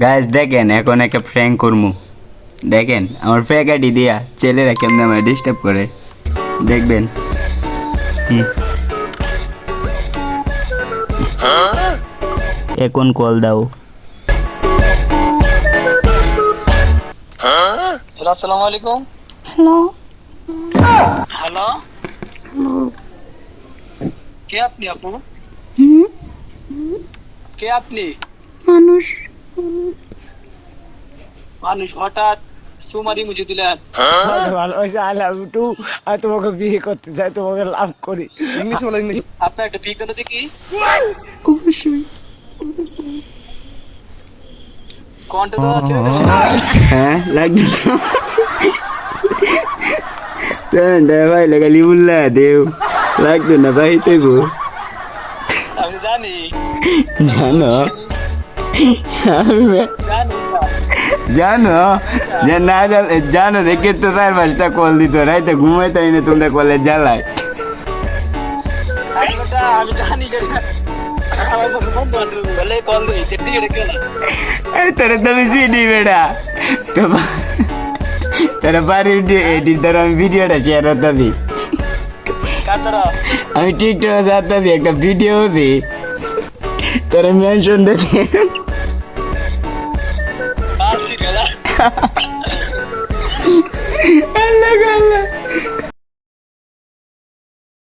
Guys দেখেন এখন একটা প্র্যাঙ্ক করমু। দেখেন আমার ফেক আইডি দিয়া ছেলেরা কেমনে আমার ডিস্টার্ব করে দেখবেন। এখন কল দাও। হ্যালো, আসসালামু আলাইকুম। হ্যালো হ্যালো, কে আপনি আপু? হুম কে আপনি? মানুষ মানুষ হঠাৎ সুমারি মুঝে দিলেন। ভালোবাসা আই লাভ ইউ টু। আমি তোমাকে বিয়ে করতে চাই, তোমাকে লাভ করি। ইংলিশ বলো, ইংলিশ। আপনার একটা পিক দেন দেখি। অবশ্যই কন্টে দাও ছেড়ে দেবেন। হ্যাঁ লাগবে তো ভাই লাগালি বললা দেও লাগতো না ভাই তৈব আমি জানি জানো জানি জানো যে না জানো দেখে তো 4-5টা কল দিত রাইতে ঘুমাইতাই না তোমরা কলে জ্বালায়। আমি জানি সেটা আমার বন্ধু বলে কল দিই সেটি এটা কেন তোরা তুমি চিনি বেড়া তোরা বাড়ি এডিট ধরো আমি ভিডিওটা শেয়ার হতাবি কাতরা আমি টিকটকে যাতাবি একটা ভিডিও হবি তোরা মেনশন দেখে আচ্ছা গেলা আল্লাহ আল্লাহ